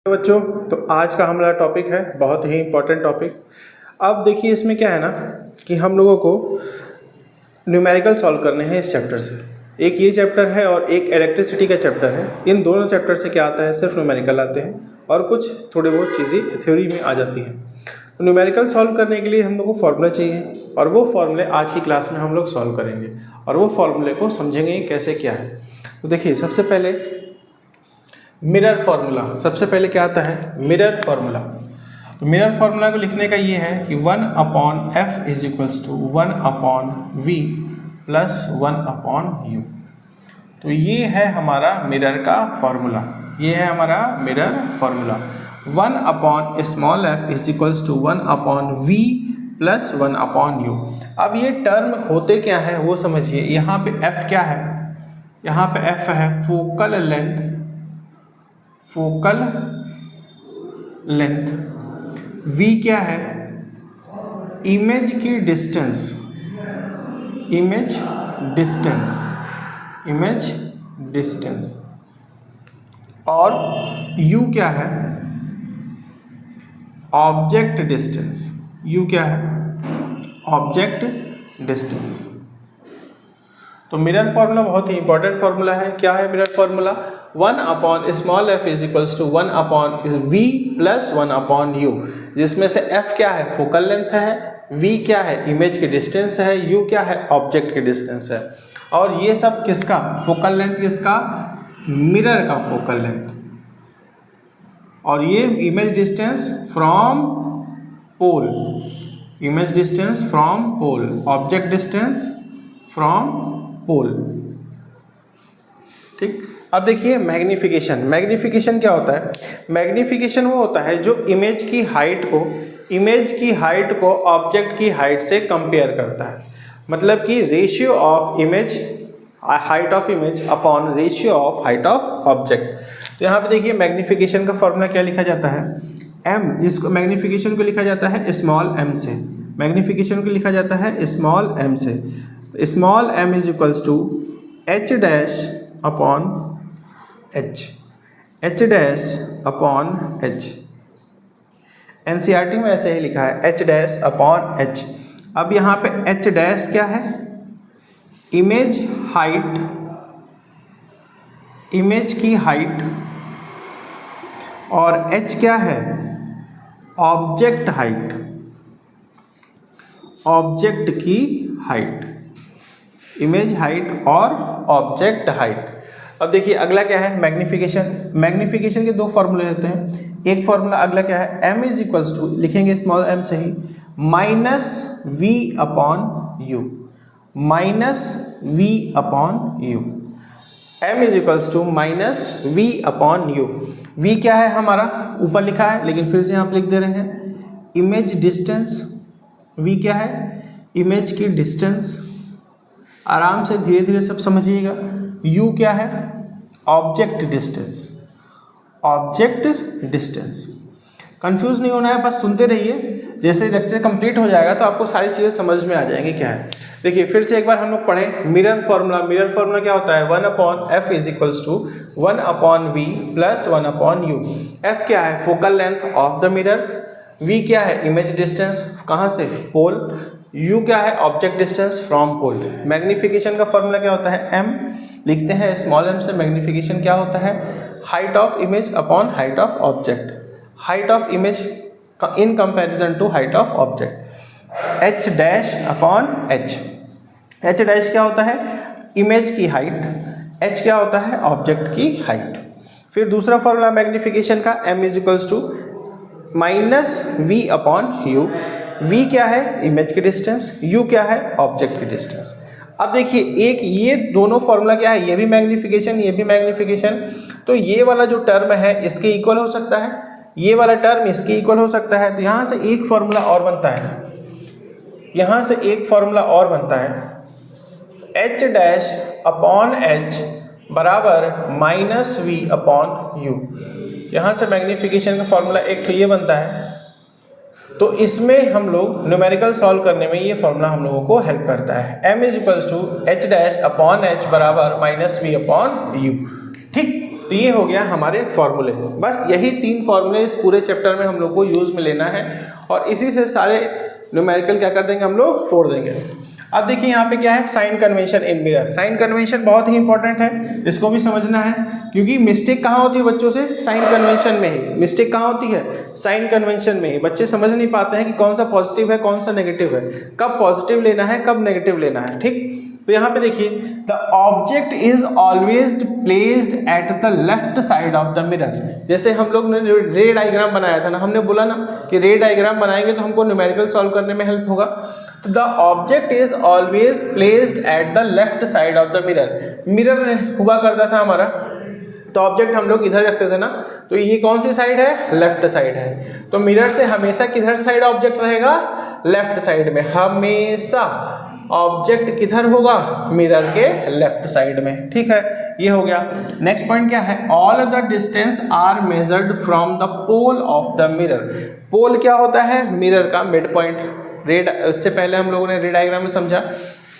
बच्चों, तो आज का हमारा टॉपिक है बहुत ही इम्पोर्टेंट टॉपिक। अब देखिए इसमें क्या है ना कि हम लोगों को न्यूमेरिकल सॉल्व करने हैं इस चैप्टर से। एक ये चैप्टर है और एक इलेक्ट्रिसिटी का चैप्टर है। इन दोनों चैप्टर से क्या आता है, सिर्फ न्यूमेरिकल आते हैं और कुछ थोड़ी बहुत चीज़ें थ्योरी में आ जाती हैं। तो न्यूमेरिकल सॉल्व करने के लिए हम लोग को फार्मूला चाहिए और वो फार्मूले आज की क्लास में हम लोग सॉल्व करेंगे और वो फार्मूले को समझेंगे कैसे क्या है। तो देखिए सबसे पहले मिरर फार्मूला, सबसे पहले क्या आता है, मिरर फार्मूला। तो मिरर फार्मूला को लिखने का ये है कि 1/f is equals to 1/v plus 1/u। तो ये है हमारा मिरर का फार्मूला, ये है हमारा mirror formula. 1/f is equals to 1/v plus 1/u। अब ये टर्म होते क्या है वो समझिए। यहाँ पे f क्या है, यहाँ पे f है focal length, focal length. v क्या है, इमेज की distance, image distance, image distance. और u क्या है, ऑब्जेक्ट डिस्टेंस। u क्या है, ऑब्जेक्ट डिस्टेंस। तो मिरर फार्मूला बहुत ही इंपॉर्टेंट फार्मूला है। क्या है mirror formula, 1/f is equals to 1/v plus 1/u, जिसमें से f क्या है, फोकल लेंथ है, v क्या है, इमेज की डिस्टेंस है, u क्या है, ऑब्जेक्ट की डिस्टेंस है। और ये सब किसका, फोकल लेंथ किसका, मिरर का फोकल लेंथ। और ये image distance from pole, image distance from pole, object distance from pole. ठीक। अब देखिए मैग्निफिकेशन, मैग्निफिकेशन क्या होता है, मैग्निफिकेशन वो होता है जो इमेज की हाइट को, इमेज की हाइट को ऑब्जेक्ट की हाइट से कंपेयर करता है। मतलब कि ratio of image, height of image upon ratio of height of object. तो यहाँ पे देखिए मैग्निफिकेशन का फॉर्मूला क्या लिखा जाता है, m, इसको मैग्निफिकेशन को लिखा जाता है स्मॉल m से, मैग्निफिकेशन को लिखा जाता है स्मॉल m से। Small m is equals to h dash upon h, h dash upon h। NCERT में ऐसे ही लिखा है h डैश अपॉन h। अब यहाँ पे h डैश क्या है, इमेज हाइट, इमेज की हाइट, और h क्या है, ऑब्जेक्ट हाइट, ऑब्जेक्ट की हाइट, इमेज हाइट और ऑब्जेक्ट हाइट। अब देखिए अगला क्या है, मैग्निफिकेशन। मैग्निफिकेशन के दो फॉर्मूले होते हैं। एक फॉर्मूला अगला क्या है, m इज इक्वल्स टू, लिखेंगे स्मॉल m से ही, minus v upon u, minus v upon u। m is equals to minus v upon u। v क्या है हमारा, ऊपर लिखा है लेकिन फिर से यहाँ पर लिख दे रहे हैं, इमेज डिस्टेंस। v क्या है, इमेज की डिस्टेंस। आराम से धीरे धीरे सब समझिएगा। u क्या है, object distance, object distance. Confuse नहीं होना है, बस सुनते रहिए। जैसे लेक्चर कंप्लीट हो जाएगा तो आपको सारी चीज़ें समझ में आ जाएंगी क्या है। देखिए फिर से एक बार हम लोग पढ़ें मिरर फार्मूला। मिरर फार्मूला क्या होता है, 1/f is equals to 1/v plus 1/u। f क्या है, focal length of the mirror, v क्या है, इमेज डिस्टेंस कहाँ से, पोल, u क्या है, object distance from pole. Magnification का फॉर्मूला क्या होता है, m, लिखते हैं स्मॉल m से। मैग्निफिकेशन क्या होता है, height of image upon height of object, height of image in comparison to height of object. h dash upon h, h dash क्या होता है, इमेज की हाइट, h क्या होता है, ऑब्जेक्ट की हाइट। फिर दूसरा फॉर्मूला मैग्निफिकेशन का, m is equals to minus v upon u। v क्या है, इमेज की डिस्टेंस, u क्या है, ऑब्जेक्ट की डिस्टेंस। अब देखिए एक ये दोनों फॉर्मूला क्या है, ये भी मैग्निफिकेशन, ये भी मैग्निफिकेशन। तो ये वाला जो टर्म है इसके इक्वल हो सकता है, ये वाला टर्म इसके इक्वल हो सकता है। तो यहाँ से एक फॉर्मूला और बनता है, यहाँ से एक फॉर्मूला और बनता है, h डैश अपॉन h बराबर माइनस v अपॉन u। यहाँ से मैग्निफिकेशन का फॉर्मूला एक तो ये बनता है। तो इसमें हम लोग न्यूमेरिकल सॉल्व करने में ये फॉर्मूला हम लोगों को हेल्प करता है। m is equals to h dash upon h बराबर माइनस v अपॉन u। ठीक। तो ये हो गया हमारे फॉर्मूले। बस यही 3 फॉर्मूले इस पूरे चैप्टर में हम लोग को यूज में लेना है और इसी से सारे न्यूमेरिकल क्या कर देंगे हम लोग, फोड़ देंगे। अब देखिए यहाँ पे क्या है, sign convention in mirror. Sign convention बहुत ही इंपॉर्टेंट है, इसको भी समझना है, क्योंकि मिस्टेक कहाँ होती है बच्चों से, साइन कन्वेंशन में ही। मिस्टेक कहाँ होती है, साइन कन्वेंशन में ही। बच्चे समझ नहीं पाते हैं कि कौन सा पॉजिटिव है कौन सा नेगेटिव है, कब पॉजिटिव लेना है कब नेगेटिव लेना है। ठीक, तो यहाँ पे देखिए, the object is always placed at the left side of the mirror. जैसे हम लोग ने रे डायग्राम बनाया था ना, हमने बोला ना कि रे डायग्राम बनाएंगे तो हमको न्यूमेरिकल सॉल्व करने में हेल्प होगा। तो the object is always placed at the left side of the mirror. Mirror हुआ करता था हमारा, तो ऑब्जेक्ट हम लोग इधर रखते थे ना, तो ये कौन सी साइड है, लेफ्ट साइड है। तो मिरर से हमेशा किधर साइड ऑब्जेक्ट रहेगा, लेफ्ट साइड में। हमेशा ऑब्जेक्ट किधर होगा, मिरर के लेफ्ट साइड में। ठीक है, ये हो गया। नेक्स्ट पॉइंट क्या है, all the distance are measured from the pole of the mirror. Pole क्या होता है, मिरर का मिड पॉइंट। रेड, इससे पहले हम लोगों ने रे डायग्राम में समझा।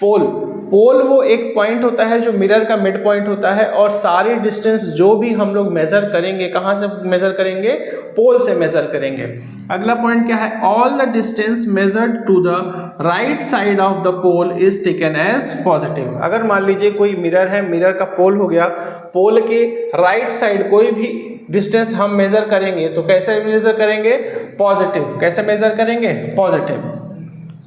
पोल वो एक पॉइंट होता है जो मिरर का मिड पॉइंट होता है, और सारी डिस्टेंस जो भी हम लोग मेजर करेंगे, कहाँ से मेजर करेंगे, पोल से मेजर करेंगे। अगला पॉइंट क्या है, all the distance measured to the right side of the pole is taken as positive. अगर मान लीजिए कोई मिरर है, मिरर का पोल हो गया, पोल के राइट साइड कोई भी डिस्टेंस हम मेजर करेंगे तो कैसे मेजर करेंगे, पॉजिटिव। कैसे मेजर करेंगे, positive.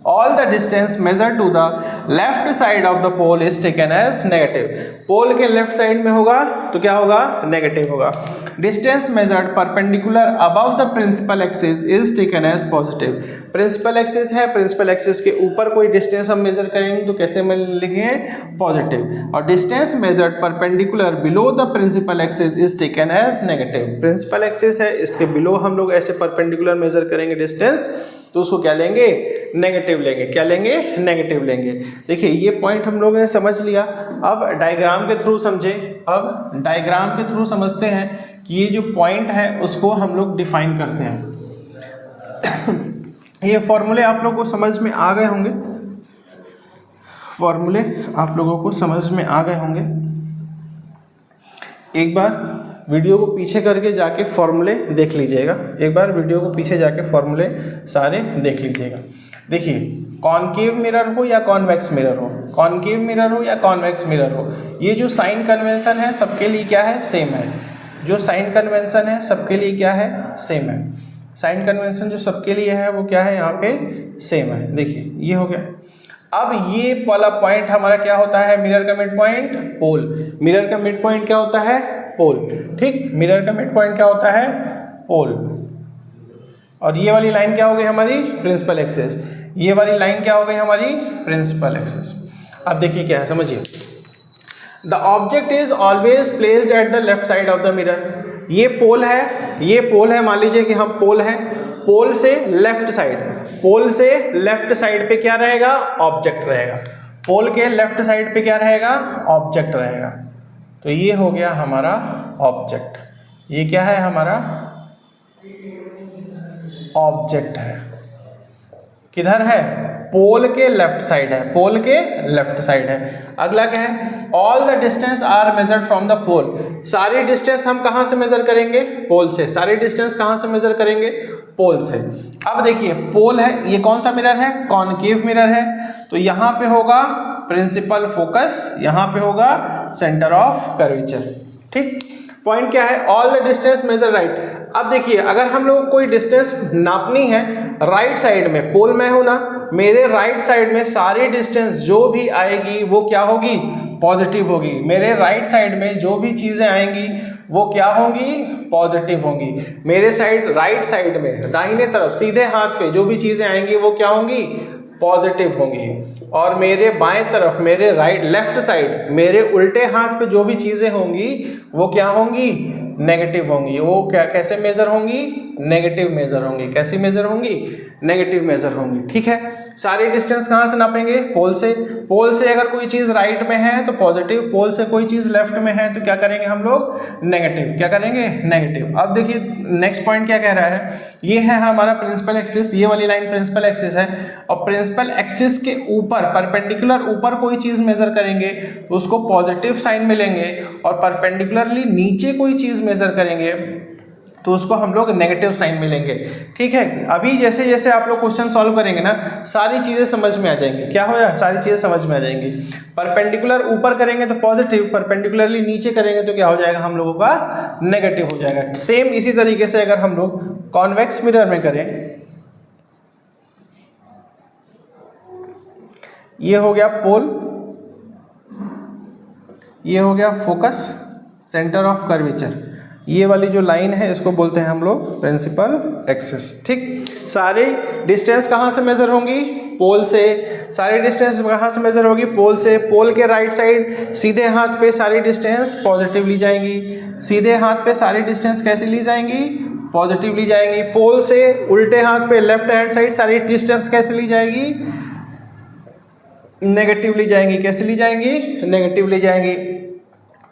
All the distance measured to the left side of the pole is taken as negative. पोल के लेफ्ट साइड में होगा तो क्या होगा, नेगेटिव होगा। Distance measured perpendicular above the principal axis is taken as positive. Principal axis है, principal axis के ऊपर कोई डिस्टेंस हम मेजर करेंगे तो कैसे लिखेंगे, पॉजिटिव। और distance measured perpendicular below the principal axis is taken as negative. Principal axis है, इसके बिलो हम लोग ऐसे परपेंडिकुलर मेजर करेंगे डिस्टेंस, तो उसको क्या लेंगे, नेगेटिव लेंगे। क्या लेंगे, नेगेटिव लेंगे। देखिए ये पॉइंट हम लोगों ने समझ लिया। अब डायग्राम के थ्रू समझे, अब डायग्राम के थ्रू समझते हैं कि ये जो पॉइंट है उसको हम लोग डिफाइन करते हैं। ये फॉर्मूले आप लोगों को समझ में आ गए होंगे, फॉर्मूले आप लोगों को समझ में आ गए होंगे। एक बार वीडियो को पीछे करके जाके फॉर्मूले देख लीजिएगा, एक बार वीडियो को पीछे जाके फॉर्मूले सारे देख लीजिएगा। देखिए, कॉनकेव मिरर हो या कॉन्वेक्स मिरर हो, कॉनकेव मिरर हो या कॉन्वेक्स मिरर हो, ये जो साइन कन्वेंशन है सबके लिए क्या है, सेम है। जो साइन कन्वेंशन है सबके लिए क्या है, सेम है। साइन कन्वेंशन जो सबके लिए है वो क्या है, यहाँ पे सेम है। देखिए ये हो गया। अब ये वाला पॉइंट हमारा क्या होता है, मिरर का मिड पॉइंट, पोल। मिरर का मिड पॉइंट क्या होता है, पोल। ठीक, मिरर का मिड पॉइंट क्या होता है, पोल। और ये वाली लाइन क्या हो गई हमारी, प्रिंसिपल एक्सिस। ये वाली लाइन क्या हो गई हमारी, प्रिंसिपल एक्सिस। अब देखिए क्या है, समझिए। The object is always placed at the left side of the mirror. ये पोल है, ये पोल है, मान लीजिए कि हम पोल है, पोल से लेफ्ट साइड, पोल से लेफ्ट साइड पे क्या रहेगा, ऑब्जेक्ट रहेगा। पोल के लेफ्ट साइड पे क्या रहेगा, ऑब्जेक्ट रहेगा। तो ये हो गया हमारा ऑब्जेक्ट। ये क्या है, हमारा ऑब्जेक्ट है। किधर है, पोल के लेफ्ट साइड है, पोल के लेफ्ट साइड है। अगला क्या है, all the distance are measured from the pole. सारी डिस्टेंस हम कहाँ से मेजर करेंगे, पोल से। सारी डिस्टेंस कहाँ से मेजर करेंगे, पोल से। अब देखिए पोल है, ये कौन सा मिरर है, कॉनकेव मिरर है, तो यहाँ पे होगा प्रिंसिपल फोकस, यहाँ पे होगा सेंटर ऑफ कर्वेचर। ठीक, पॉइंट क्या है, all the distance measure right. अब देखिए अगर हम लोग कोई डिस्टेंस नापनी है राइट साइड में, पोल में हो ना, मेरे राइट साइड में सारी डिस्टेंस जो भी आएगी वो क्या होगी, पॉजिटिव होगी। मेरे राइट साइड में जो भी चीजें आएंगी वो क्या होंगी, पॉजिटिव होंगी। मेरे साइड, राइट साइड में दाहिने तरफ सीधे हाथ पे जो भी चीजें आएंगी वो क्या होंगी, पॉजिटिव होंगी। और मेरे बाएं तरफ, मेरे राइट लेफ्ट साइड, मेरे उल्टे हाथ पे जो भी चीजें होंगी वो क्या होंगी, नेगेटिव होंगी। वो क्या कैसे मेजर होंगी? नेगेटिव मेजर होंगी। कैसी मेजर होंगी? नेगेटिव मेजर होंगी। ठीक है, सारी डिस्टेंस कहाँ से नापेंगे? पोल से। पोल से अगर कोई चीज़ राइट में है तो पॉजिटिव, पोल से कोई चीज़ लेफ्ट में है तो क्या करेंगे हम लोग? नेगेटिव। क्या करेंगे? नेगेटिव। अब देखिए नेक्स्ट पॉइंट क्या कह रहा है, ये है हमारा प्रिंसिपल एक्सिस, ये वाली लाइन प्रिंसिपल एक्सिस है, और प्रिंसिपल एक्सिस के ऊपर परपेंडिकुलर ऊपर कोई चीज़ मेजर करेंगे उसको पॉजिटिव साइन में लेंगे, और परपेंडिकुलरली नीचे कोई चीज़ मेजर करेंगे तो उसको हम लोग नेगेटिव साइन में लेंगे। ठीक है, अभी जैसे जैसे आप लोग क्वेश्चन सॉल्व करेंगे ना, सारी चीज़ें समझ में आ जाएंगी। क्या होगा? सारी चीज़ें समझ में आ जाएंगी। परपेंडिकुलर ऊपर करेंगे तो पॉजिटिव, परपेंडिकुलरली नीचे करेंगे तो क्या हो जाएगा हम लोगों का? नेगेटिव हो जाएगा। सेम इसी तरीके से अगर हम लोग कॉन्वेक्स मिरर में करें, ये हो गया पोल, ये हो गया फोकस, सेंटर ऑफ कर्वेचर, ये वाली जो लाइन है इसको बोलते हैं हम लोग प्रिंसिपल एक्सिस। ठीक, सारी डिस्टेंस कहाँ से मेजर होंगी? पोल से। सारी डिस्टेंस कहाँ से मेजर होगी? पोल से। पोल के राइट साइड सीधे हाथ पे सारी डिस्टेंस पॉजिटिव ली जाएंगी, सीधे हाथ पे सारी डिस्टेंस कैसे ली जाएंगी? पॉजिटिव ली जाएंगी। पोल से उल्टे हाथ पे लेफ्ट हैंड साइड सारी डिस्टेंस कैसे ली जाएगी? नेगेटिव ली जाएंगी। कैसे ली जाएंगी? नेगेटिव ली जाएंगी।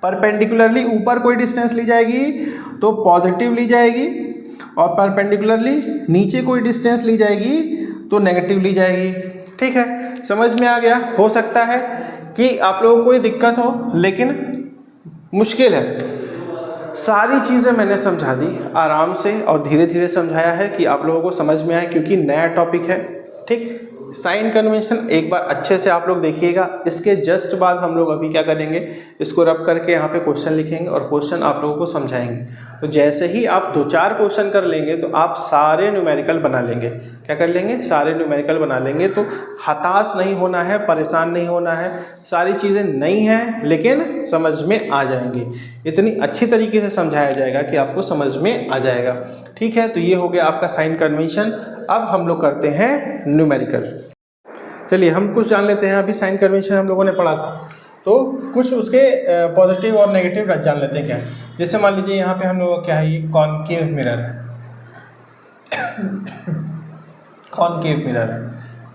परपेंडिकुलरली ऊपर कोई डिस्टेंस ली जाएगी तो पॉजिटिव ली जाएगी, और परपेंडिकुलरली नीचे कोई डिस्टेंस ली जाएगी तो नेगेटिव ली जाएगी। ठीक है, समझ में आ गया? हो सकता है कि आप लोगों को कोई दिक्कत हो, लेकिन मुश्किल है। सारी चीज़ें मैंने समझा दी आराम से और धीरे धीरे समझाया है कि आप लोगों को समझ में आए, क्योंकि नया टॉपिक है। ठीक, साइन कन्वेंशन एक बार अच्छे से आप लोग देखिएगा। इसके जस्ट बाद हम लोग अभी क्या करेंगे, इसको रब करके यहाँ पे क्वेश्चन लिखेंगे और क्वेश्चन आप लोगों को समझाएंगे। तो जैसे ही आप 2-4 क्वेश्चन कर लेंगे तो आप सारे न्यूमेरिकल बना लेंगे। क्या कर लेंगे? सारे न्यूमेरिकल बना लेंगे। तो हताश नहीं होना है, परेशान नहीं होना है। सारी चीज़ें नई हैं लेकिन समझ में आ जाएंगी। इतनी अच्छी तरीके से समझाया जाएगा कि आपको समझ में आ जाएगा। ठीक है, तो ये हो गया आपका साइन कन्वेंशन। अब हम लोग करते हैं न्यूमेरिकल। चलिए हम कुछ जान लेते हैं। अभी साइन कन्वेंशन हम लोगों ने पढ़ा था, तो कुछ उसके पॉजिटिव और नेगेटिव जान लेते हैं। क्या जैसे मान लीजिए यहाँ पे हम लोग क्या है, ये कॉनकेव मिरर है। कॉनकेव मिरर है।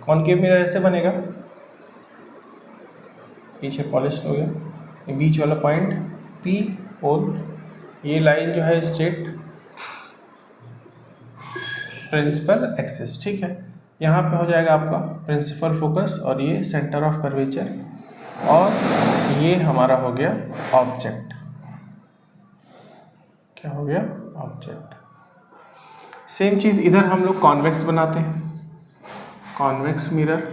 कॉनकेव मिरर ऐसे बनेगा, पीछे पॉलिश हो गया, ये बीच वाला पॉइंट पी और ये लाइन जो है स्ट्रेट प्रिंसिपल एक्सिस। ठीक है, यहाँ पे हो जाएगा आपका प्रिंसिपल फोकस और ये सेंटर ऑफ कर्वेचर, और ये हमारा हो गया ऑब्जेक्ट। क्या हो गया? ऑब्जेक्ट। सेम चीज़ इधर हम लोग कॉन्वेक्स बनाते हैं, कॉन्वेक्स मिरर।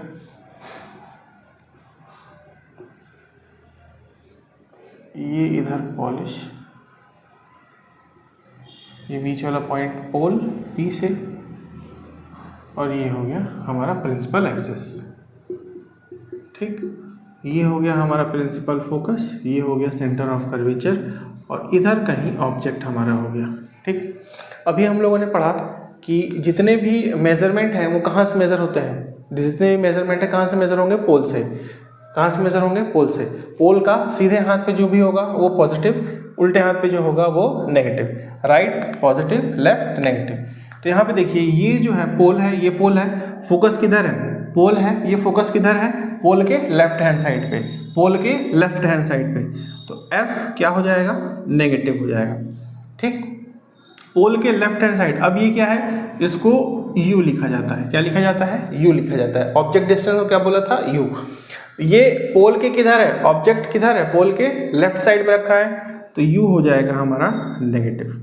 ये इधर पॉलिश, ये बीच वाला पॉइंट पोल पी से, और ये हो गया हमारा प्रिंसिपल एक्सिस। ठीक, ये हो गया हमारा प्रिंसिपल फोकस, ये हो गया सेंटर ऑफ कर्वेचर, और इधर कहीं ऑब्जेक्ट हमारा हो गया। ठीक, अभी हम लोगों ने पढ़ा कि जितने भी मेजरमेंट हैं वो कहाँ से मेज़र होते हैं? जितने भी मेजरमेंट है कहाँ से मेज़र होंगे? पोल से। कहाँ से मेज़र होंगे? पोल से। पोल का सीधे हाथ पे जो भी होगा वो पॉजिटिव, उल्टे हाथ पे जो होगा वो negative. Right positive, left negative. तो यहाँ पे देखिए ये जो है पोल है, ये पोल है, फोकस किधर है? पोल है, ये फोकस किधर है? पोल के लेफ्ट हैंड साइड पे, पोल के लेफ्ट हैंड साइड पे। तो F क्या हो जाएगा? नेगेटिव हो जाएगा। ठीक, पोल के लेफ्ट हैंड साइड। अब ये क्या है? इसको U लिखा जाता है। क्या लिखा जाता है? U लिखा जाता है। ऑब्जेक्ट डिस्टेंस को क्या बोला था? U। ये पोल के किधर है? ऑब्जेक्ट किधर है? पोल के लेफ्ट साइड में रखा है, तो U हो जाएगा हमारा नेगेटिव।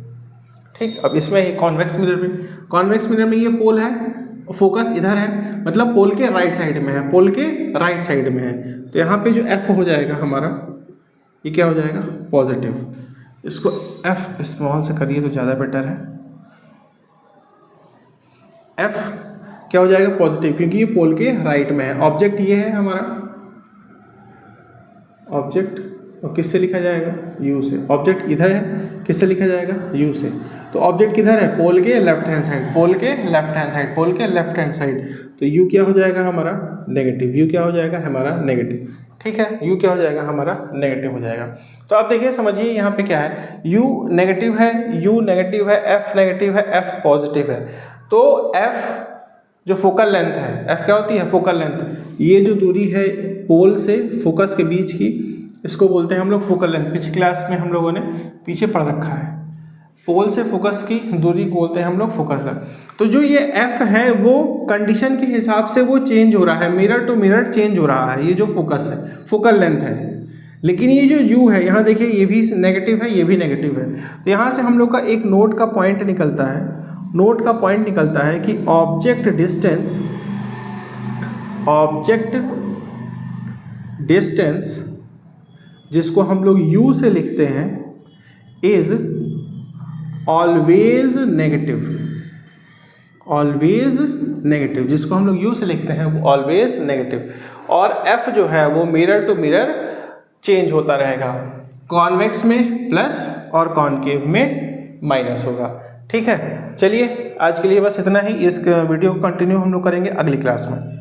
ठीक, अब इसमें ये कॉन्वेक्स मिरर में, कॉन्वेक्स मिरर में ये पोल है, फोकस इधर है, मतलब पोल के राइट साइड में है, पोल के राइट साइड में है। तो यहाँ पे जो F हो जाएगा हमारा, ये क्या हो जाएगा? पॉजिटिव। इसको F स्मॉल से करिए तो ज़्यादा बेटर है। F क्या हो जाएगा? पॉजिटिव, क्योंकि ये पोल के राइट में है। ऑब्जेक्ट ये है हमारा ऑब्जेक्ट, और किससे लिखा जाएगा? U से। ऑब्जेक्ट इधर है, किससे लिखा जाएगा? U से। तो ऑब्जेक्ट किधर है? पोल के लेफ्ट हैंड साइड, पोल के लेफ्ट हैंड साइड, पोल के लेफ्ट हैंड साइड। तो U क्या हो जाएगा हमारा? नेगेटिव। U क्या हो जाएगा हमारा? नेगेटिव। ठीक है, u क्या हो जाएगा हमारा नेगेटिव हो जाएगा। तो आप देखिए समझिए यहाँ पे क्या है, u नेगेटिव है, u नेगेटिव है, f नेगेटिव है, f पॉजिटिव है। तो f जो फोकल लेंथ है, f क्या होती है फोकल लेंथ, ये जो दूरी है पोल से फोकस के बीच की, इसको बोलते हैं हम लोग फोकल लेंथ। पिछली क्लास में हम लोगों ने पीछे पढ़ रखा है, पोल से फोकस की दूरी को बोलते हैं हम लोग फोकस लेंथ। तो जो ये f है वो कंडीशन के हिसाब से वो चेंज हो रहा है, मिरर टू मिरर चेंज हो रहा है, ये जो फोकस है फोकल लेंथ है। लेकिन ये जो u है यहाँ देखिए, ये भी नेगेटिव है, ये भी नेगेटिव है। तो यहाँ से हम लोग का एक नोट का पॉइंट निकलता है, नोट का पॉइंट निकलता है कि ऑब्जेक्ट डिस्टेंस जिसको हम लोग u से लिखते हैं इज ऑलवेज नेगेटिव, जिसको हम लोग u से लिखते हैं वो ऑलवेज नेगेटिव। और f जो है वो मिरर टू मिरर चेंज होता रहेगा, कॉन्वेक्स में प्लस और कॉनकेव में माइनस होगा। ठीक है, चलिए आज के लिए बस इतना ही। इस वीडियो को कंटिन्यू हम लोग करेंगे अगली क्लास में।